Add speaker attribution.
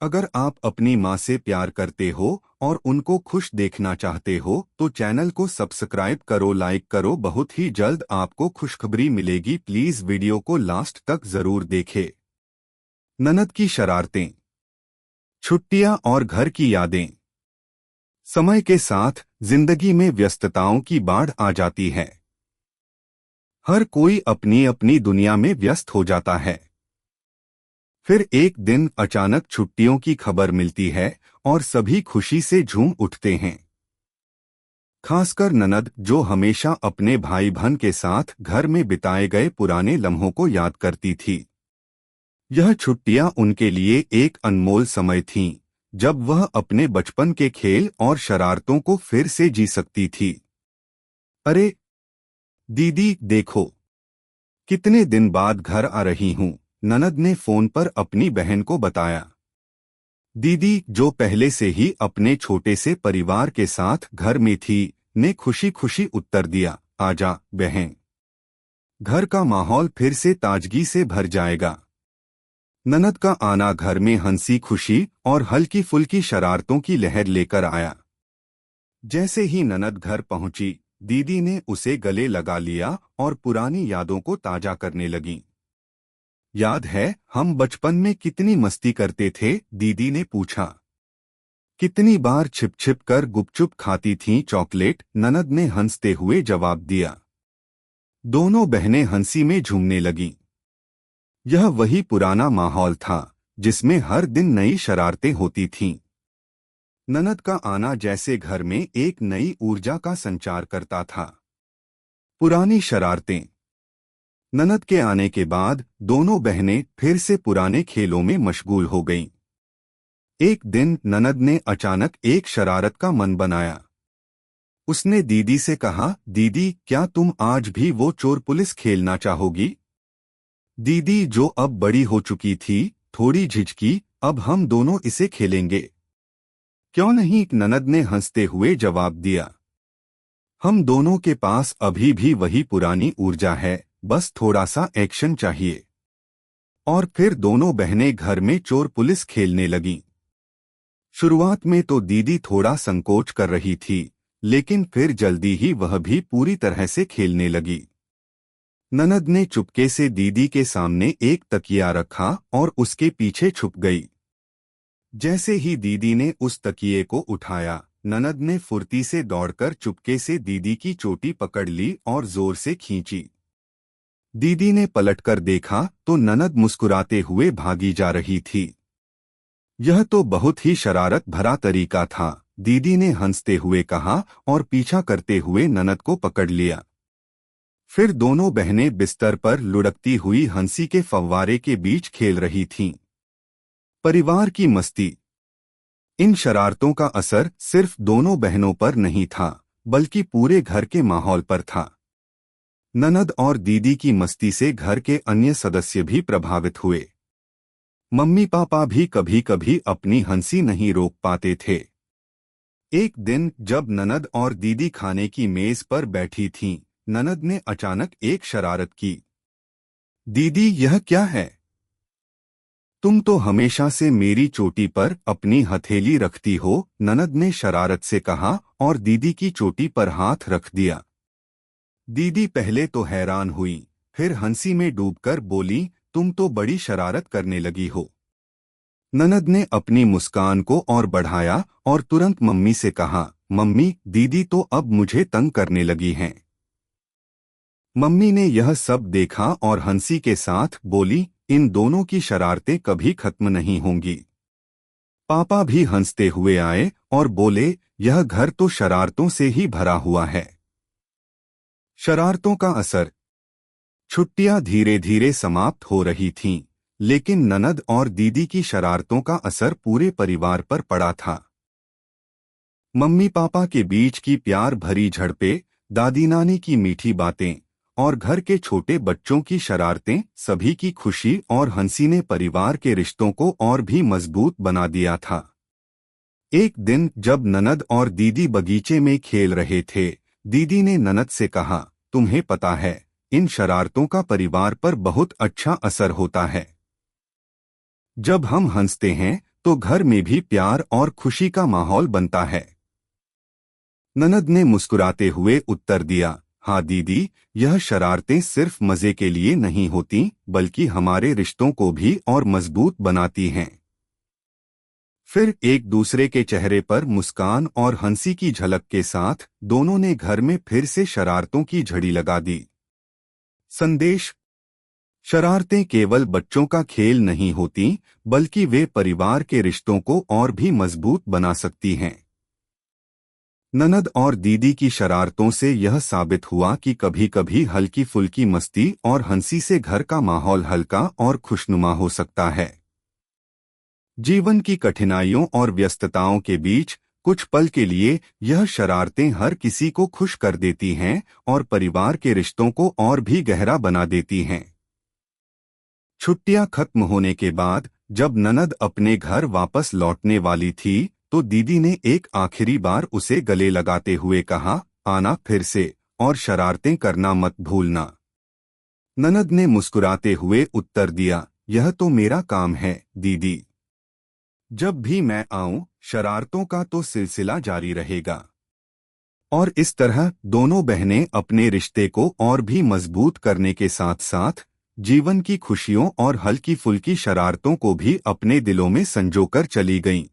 Speaker 1: अगर आप अपनी माँ से प्यार करते हो और उनको खुश देखना चाहते हो तो चैनल को सब्सक्राइब करो, लाइक करो। बहुत ही जल्द आपको खुशखबरी मिलेगी। प्लीज वीडियो को लास्ट तक जरूर देखें। ननद की शरारतें, छुट्टियां और घर की यादें। समय के साथ जिंदगी में व्यस्तताओं की बाढ़ आ जाती है। हर कोई अपनी अपनी दुनिया में व्यस्त हो जाता है। फिर एक दिन अचानक छुट्टियों की खबर मिलती है और सभी खुशी से झूम उठते हैं। खासकर ननद, जो हमेशा अपने भाई बहन के साथ घर में बिताए गए पुराने लम्हों को याद करती थी। यह छुट्टियां उनके लिए एक अनमोल समय थीं, जब वह अपने बचपन के खेल और शरारतों को फिर से जी सकती थी। अरे दीदी देखो, कितने दिन बाद घर आ रही हूँ, ननद ने फोन पर अपनी बहन को बताया। दीदी, जो पहले से ही अपने छोटे से परिवार के साथ घर में थी, ने खुशी खुशी उत्तर दिया, आजा बहन, घर का माहौल फिर से ताजगी से भर जाएगा। ननद का आना घर में हंसी खुशी और हल्की फुल्की शरारतों की लहर लेकर आया। जैसे ही ननद घर पहुंची, दीदी ने उसे गले लगा लिया और पुरानी यादों को ताजा करने लगी। याद है हम बचपन में कितनी मस्ती करते थे, दीदी ने पूछा। कितनी बार छिप छिप कर गुपचुप खाती थीं चॉकलेट, ननद ने हंसते हुए जवाब दिया। दोनों बहनें हंसी में झूमने लगीं। यह वही पुराना माहौल था जिसमें हर दिन नई शरारतें होती थीं। ननद का आना जैसे घर में एक नई ऊर्जा का संचार करता था। पुरानी शरारतें। ननद के आने के बाद दोनों बहनें फिर से पुराने खेलों में मशगूल हो गईं। एक दिन ननद ने अचानक एक शरारत का मन बनाया। उसने दीदी से कहा, दीदी क्या तुम आज भी वो चोर पुलिस खेलना चाहोगी? दीदी, जो अब बड़ी हो चुकी थी, थोड़ी झिझकी, अब हम दोनों इसे खेलेंगे। क्यों नहीं, ननद ने हंसते हुए जवाब दिया। हम दोनों के पास अभी भी वही पुरानी ऊर्जा है, बस थोड़ा सा एक्शन चाहिए। और फिर दोनों बहनें घर में चोर पुलिस खेलने लगीं। शुरुआत में तो दीदी थोड़ा संकोच कर रही थी, लेकिन फिर जल्दी ही वह भी पूरी तरह से खेलने लगी। ननद ने चुपके से दीदी के सामने एक तकिया रखा और उसके पीछे छुप गई। जैसे ही दीदी ने उस तकिए को उठाया, ननद ने फुर्ती से दौड़कर चुपके से दीदी की चोटी पकड़ ली और जोर से खींची। दीदी ने पलटकर देखा तो ननद मुस्कुराते हुए भागी जा रही थी। यह तो बहुत ही शरारत भरा तरीका था, दीदी ने हंसते हुए कहा और पीछा करते हुए ननद को पकड़ लिया। फिर दोनों बहनें बिस्तर पर लुढ़कती हुई हंसी के फव्वारे के बीच खेल रही थीं। परिवार की मस्ती। इन शरारतों का असर सिर्फ दोनों बहनों पर नहीं था, बल्कि पूरे घर के माहौल पर था। ननद और दीदी की मस्ती से घर के अन्य सदस्य भी प्रभावित हुए। मम्मी पापा भी कभी कभी अपनी हंसी नहीं रोक पाते थे। एक दिन जब ननद और दीदी खाने की मेज पर बैठी थीं, ननद ने अचानक एक शरारत की। दीदी, यह क्या है? तुम तो हमेशा से मेरी चोटी पर अपनी हथेली रखती हो, ननद ने शरारत से कहा और दीदी की चोटी पर हाथ रख दिया। दीदी पहले तो हैरान हुई, फिर हंसी में डूबकर बोली, तुम तो बड़ी शरारत करने लगी हो। ननद ने अपनी मुस्कान को और बढ़ाया और तुरंत मम्मी से कहा, मम्मी, दीदी तो अब मुझे तंग करने लगी हैं। मम्मी ने यह सब देखा और हंसी के साथ बोली, इन दोनों की शरारतें कभी खत्म नहीं होंगी। पापा भी हंसते हुए आए और बोले, यह घर तो शरारतों से ही भरा हुआ है। शरारतों का असर। छुट्टियां धीरे धीरे समाप्त हो रही थीं, लेकिन ननद और दीदी की शरारतों का असर पूरे परिवार पर पड़ा था। मम्मी पापा के बीच की प्यार भरी झड़पें, दादी नानी की मीठी बातें और घर के छोटे बच्चों की शरारतें, सभी की खुशी और हंसी ने परिवार के रिश्तों को और भी मजबूत बना दिया था। एक दिन जब ननद और दीदी बगीचे में खेल रहे थे, दीदी ने ननद से कहा, तुम्हें पता है, इन शरारतों का परिवार पर बहुत अच्छा असर होता है। जब हम हंसते हैं तो घर में भी प्यार और खुशी का माहौल बनता है। ननद ने मुस्कुराते हुए उत्तर दिया, हाँ दीदी, यह शरारतें सिर्फ मजे के लिए नहीं होती, बल्कि हमारे रिश्तों को भी और मजबूत बनाती हैं। फिर एक दूसरे के चेहरे पर मुस्कान और हंसी की झलक के साथ दोनों ने घर में फिर से शरारतों की झड़ी लगा दी। संदेश: शरारतें केवल बच्चों का खेल नहीं होती, बल्कि वे परिवार के रिश्तों को और भी मजबूत बना सकती हैं। ननद और दीदी की शरारतों से यह साबित हुआ कि कभी-कभी हल्की फुल्की मस्ती और हंसी से घर का माहौल हल्का और खुशनुमा हो सकता है। जीवन की कठिनाइयों और व्यस्तताओं के बीच कुछ पल के लिए यह शरारतें हर किसी को खुश कर देती हैं और परिवार के रिश्तों को और भी गहरा बना देती हैं। छुट्टियां खत्म होने के बाद जब ननद अपने घर वापस लौटने वाली थी, तो दीदी ने एक आखिरी बार उसे गले लगाते हुए कहा, आना फिर से और शरारतें करना मत भूलना। ननद ने मुस्कुराते हुए उत्तर दिया, यह तो मेरा काम है दीदी। जब भी मैं आऊं, शरारतों का तो सिलसिला जारी रहेगा। और इस तरह दोनों बहनें अपने रिश्ते को और भी मजबूत करने के साथ साथ जीवन की खुशियों और हल्की फुल्की शरारतों को भी अपने दिलों में संजोकर चली गईं।